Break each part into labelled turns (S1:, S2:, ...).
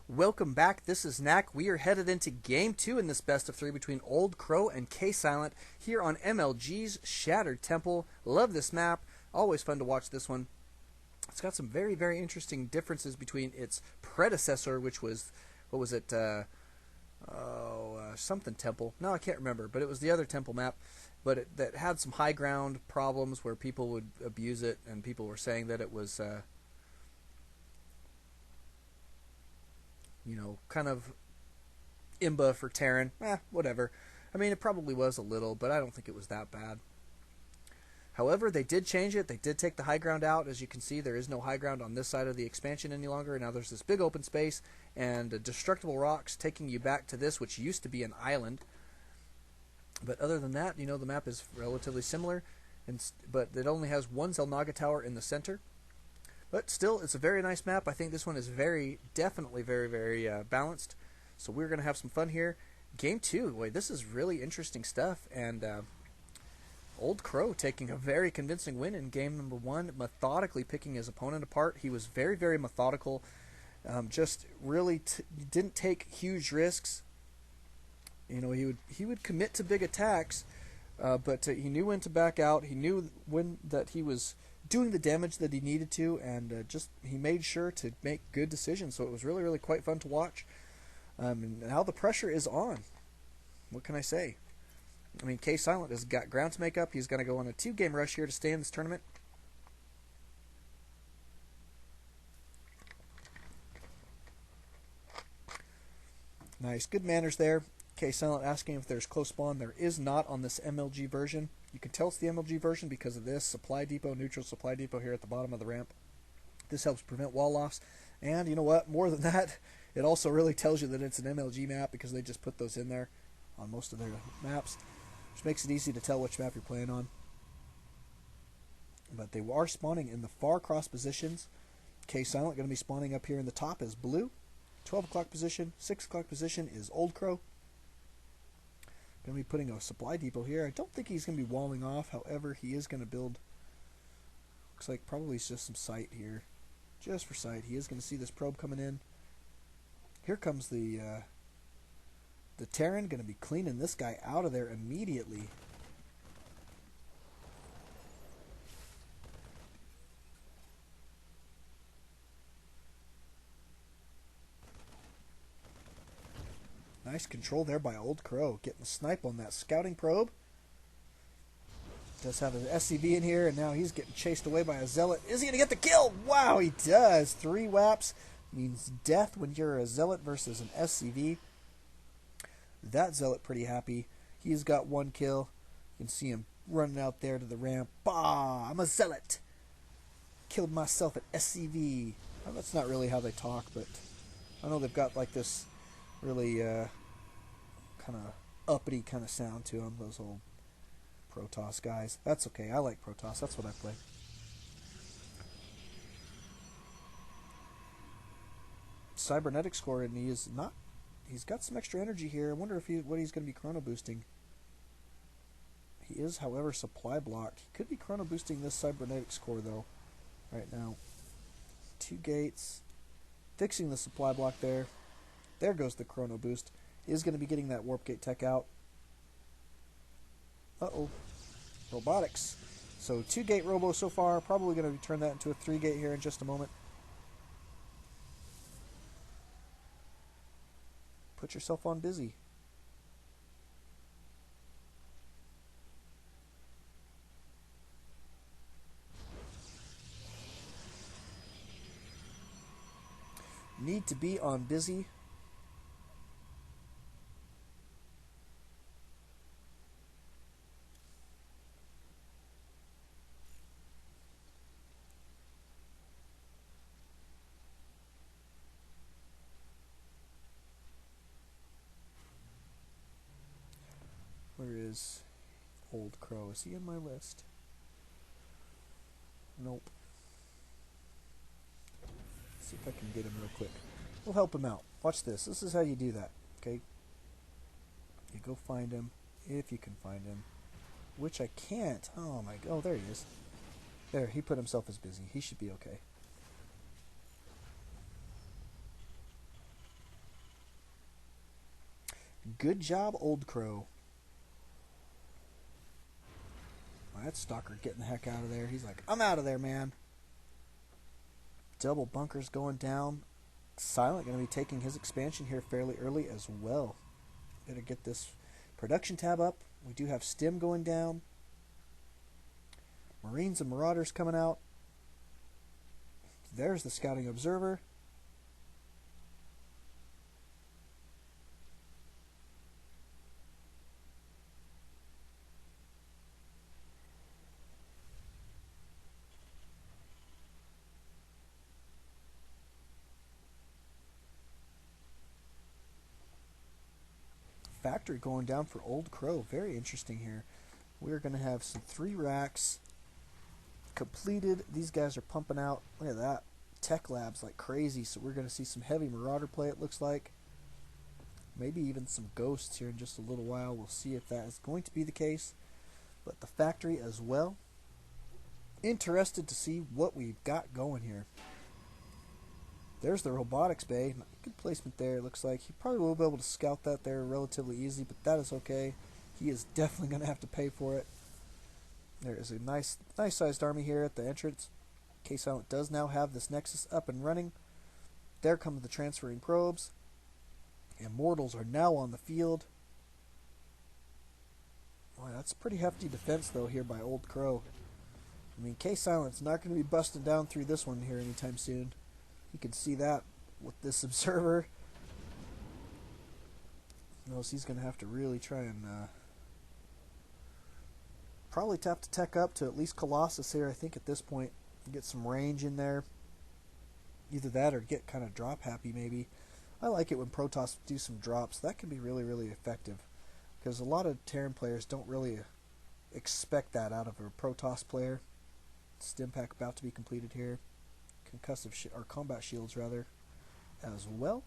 S1: Welcome back. This is Knack. We are headed into Game 2 in this best of 3 between Old Crow and Ksilent here on MLG's Shattered Temple. Love this map. Always fun to watch this one. It's got some very, very interesting differences between its predecessor, which was, what was it, something temple. No, I can't remember, but it was the other temple map. But that had some high ground problems where people would abuse it, and people were saying that it was... kind of imba for Terran. Whatever. I mean, it probably was a little, but I don't think it was that bad. However, they did change it. They did take the high ground out. As you can see, there is no high ground on this side of the expansion any longer. Now there's this big open space and destructible rocks taking you back to this, which used to be an island. But other than that, the map is relatively similar, but it only has one Xel'Naga tower in the center. But still, it's a very nice map. I think this one is definitely very, very balanced. So we're going to have some fun here. Game 2, boy, this is really interesting stuff. And Old Crow taking a very convincing win in game number 1, methodically picking his opponent apart. He was very, very methodical. Just really didn't take huge risks. He would commit to big attacks, but he knew when to back out. He knew when that he was doing the damage that he needed to, and he made sure to make good decisions. So it was really, really quite fun to watch. And now the pressure is on. What can I say? I mean, Ksilent has got ground to make up. He's going to go on a 2-game rush here to stay in this tournament. Nice, good manners there. Ksilent asking if there's close spawn. There is not on this MLG version. You can tell it's the MLG version because of this supply depot, neutral supply depot here at the bottom of the ramp. This helps prevent wall lofts. And you know what? More than that, it also really tells you that it's an MLG map because they just put those in there on most of their maps, which makes it easy to tell which map you're playing on. But they are spawning in the far cross positions. Ksilent going to be spawning up here in the top as blue. 12 o'clock position, 6 o'clock position is Old Crow. Going to be putting a supply depot here. I don't think he's going to be walling off. However, he is going to build, looks like probably just some sight here. Just for sight. He is going to see this probe coming in. Here comes the Terran, going to be cleaning this guy out of there immediately. Nice control there by Old Crow. Getting the snipe on that scouting probe. Does have an SCV in here, and now he's getting chased away by a Zealot. Is he going to get the kill? Wow, he does. 3 WAPs means death when you're a Zealot versus an SCV. That Zealot pretty happy. He's got 1 kill. You can see him running out there to the ramp. Bah, I'm a Zealot. Killed myself at SCV. Well, that's not really how they talk, but I know they've got like this really kind of uppity kind of sound to them, those old Protoss guys. That's okay, I like Protoss, that's what I play. Cybernetic score, and he's got some extra energy here. I wonder if what he's going to be chrono boosting. He is, however, supply blocked. He could be chrono boosting this cybernetic score though right now. 2 gates, fixing the supply block there. There goes the chrono boost. Is going to be getting that warp gate tech out. Uh-oh. Robotics. So 2 gate robo so far. Probably going to turn that into a 3 gate here in just a moment. Put yourself on busy. Need to be on busy. Where is Old Crow? Is he in my list? Nope. Let's see if I can get him real quick. We'll help him out. Watch this. This is how you do that. Okay? You go find him, if you can find him. Which I can't. Oh my god. Oh, there he is. There, he put himself as busy. He should be okay. Good job, Old Crow. Well, that stalker getting the heck out of there. He's like, I'm out of there, man. Double bunkers going down. Ksilent going to be taking his expansion here fairly early as well. Better get this production tab up. We do have stim going down. Marines and Marauders coming out. There's the scouting observer. Factory going down for Old Crow. Very interesting here. We're going to have some 3 racks completed. These guys are pumping out. Look at that. Tech labs like crazy. So we're going to see some heavy Marauder play, it looks like. Maybe even some ghosts here in just a little while. We'll see if that is going to be the case. But the factory as well. Interested to see what we've got going here. There's the robotics bay. Good placement there, it looks like. He probably will be able to scout that there relatively easy, but that is okay. He is definitely going to have to pay for it. There is a nice sized army here at the entrance. Ksilent does now have this nexus up and running. There come the transferring probes. Immortals are now on the field. Boy, that's a pretty hefty defense, though, here by Old Crow. I mean, Ksilent's not going to be busting down through this one here anytime soon. You can see that with this observer. Knows he's going to have to really try and probably tap to tech up to at least Colossus here, I think, at this point. Get some range in there. Either that or get kind of drop happy, maybe. I like it when Protoss do some drops. That can be really, really effective. Because a lot of Terran players don't really expect that out of a Protoss player. Stim pack about to be completed here. Concussive or combat shields rather as well.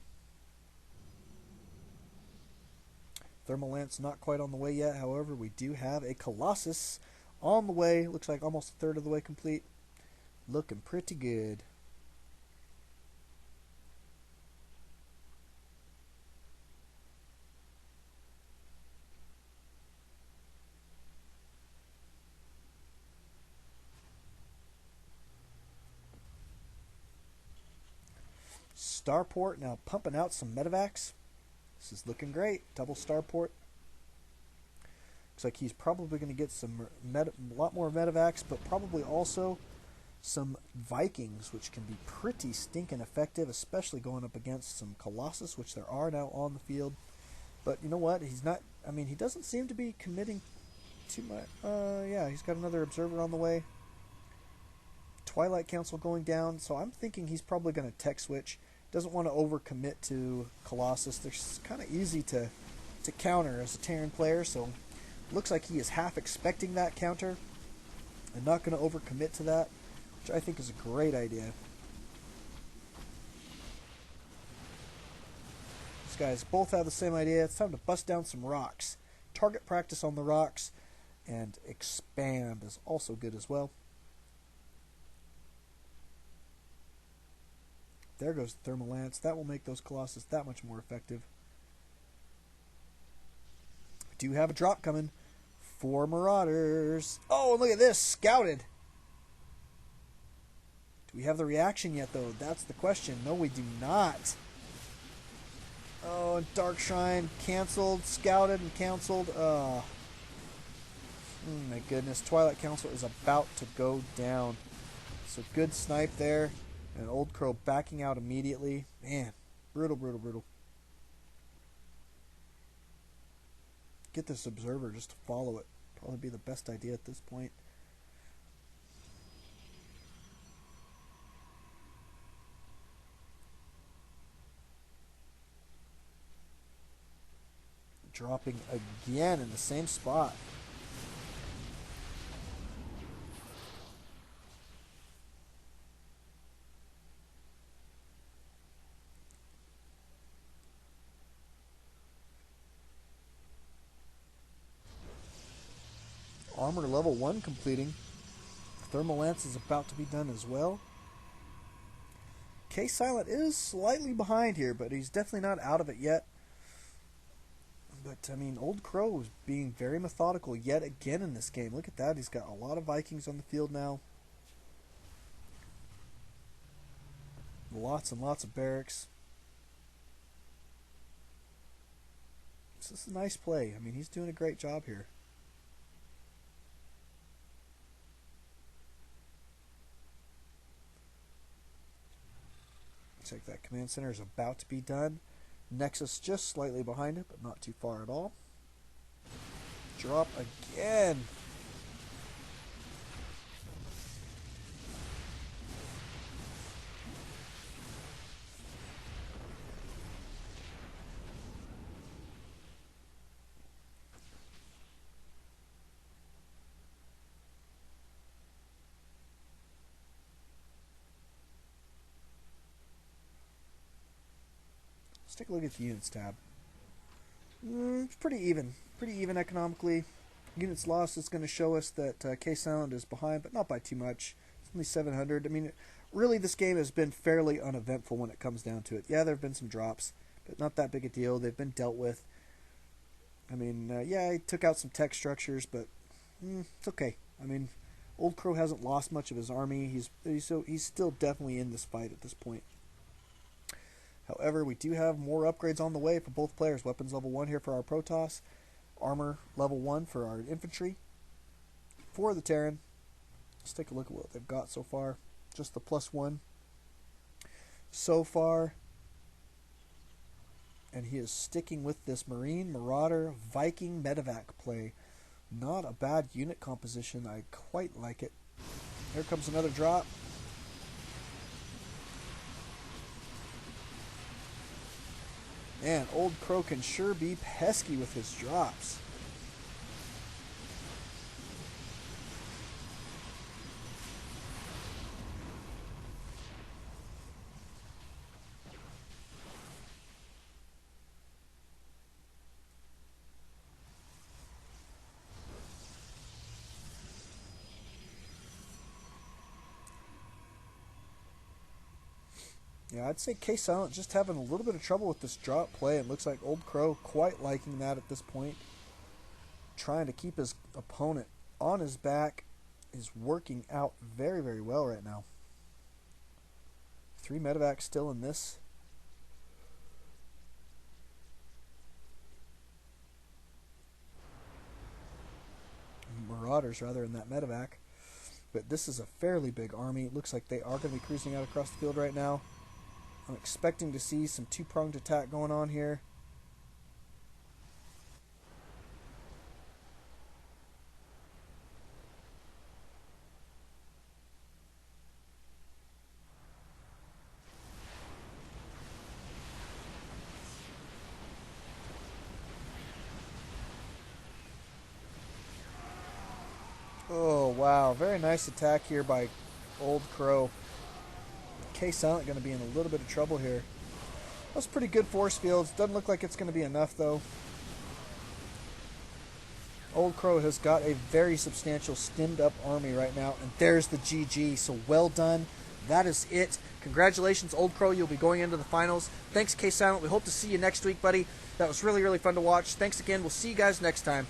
S1: Thermal lance not quite on the way yet. However, we do have a Colossus on the way. Looks like almost a third of the way complete. Looking pretty good. Starport now pumping out some medevacs. This is looking great. Double starport. Looks like he's probably going to get a lot more medevacs, but probably also some Vikings, which can be pretty stinking effective, especially going up against some Colossus, which there are now on the field. But you know what? He's not. I mean, he doesn't seem to be committing too much. Yeah, he's got another observer on the way. Twilight Council going down, so I'm thinking he's probably going to tech switch. Doesn't want to overcommit to Colossus. They're kind of easy to counter as a Terran player, so looks like he is half expecting that counter and not going to overcommit to that, which I think is a great idea. These guys both have the same idea. It's time to bust down some rocks. Target practice on the rocks, and expand is also good as well. There goes the thermal lance. That will make those Colossus that much more effective. We do have a drop coming for Marauders. Oh, and look at this. Scouted. Do we have the reaction yet, though? That's the question. No, we do not. Oh, and Dark Shrine canceled, scouted, and canceled. Oh, my goodness. Twilight Council is about to go down. So good snipe there. And Old Crow backing out immediately. Man, brutal, brutal, brutal. Get this observer just to follow it. Probably be the best idea at this point. Dropping again in the same spot. Armor level 1 completing. Thermal lance is about to be done as well. Ksilent is slightly behind here, but he's definitely not out of it yet. But, I mean, Old Crow is being very methodical yet again in this game. Look at that. He's got a lot of Vikings on the field now. Lots and lots of barracks. This is a nice play. I mean, he's doing a great job here. Looks like that command center is about to be done. Nexus just slightly behind it, but not too far at all. Drop again. Let's take a look at the units tab. It's pretty even economically. Units lost is going to show us that Ksilent is behind, but not by too much. It's only 700. I mean, really, this game has been fairly uneventful when it comes down to it. Yeah, there have been some drops, but not that big a deal. They've been dealt with. I mean, yeah, he took out some tech structures, but it's okay. I mean, Old Crow hasn't lost much of his army. He's still definitely in this fight at this point. However, we do have more upgrades on the way for both players. Weapons level 1 here for our Protoss. Armor level 1 for our infantry. For the Terran, let's take a look at what they've got so far. Just the +1 so far. And he is sticking with this Marine, Marauder, Viking, Medevac play. Not a bad unit composition. I quite like it. Here comes another drop. Man, Old Crow can sure be pesky with his drops. Yeah, I'd say Ksilent just having a little bit of trouble with this drop play. It looks like Old Crow quite liking that at this point. Trying to keep his opponent on his back is working out very, very well right now. 3 medevacs still in this. Marauders, rather, in that medevac. But this is a fairly big army. It looks like they are going to be cruising out across the field right now. I'm expecting to see some two-pronged attack going on here. Oh, wow. Very nice attack here by Old Crow. Ksilent going to be in a little bit of trouble here. That's pretty good force fields. Doesn't look like it's going to be enough, though. Old Crow has got a very substantial stemmed up army right now, and there's the GG. So well done. That is it. Congratulations, Old Crow. You'll be going into the finals. Thanks, Ksilent. We hope to see you next week, buddy. That was really, really fun to watch. Thanks again. We'll see you guys next time.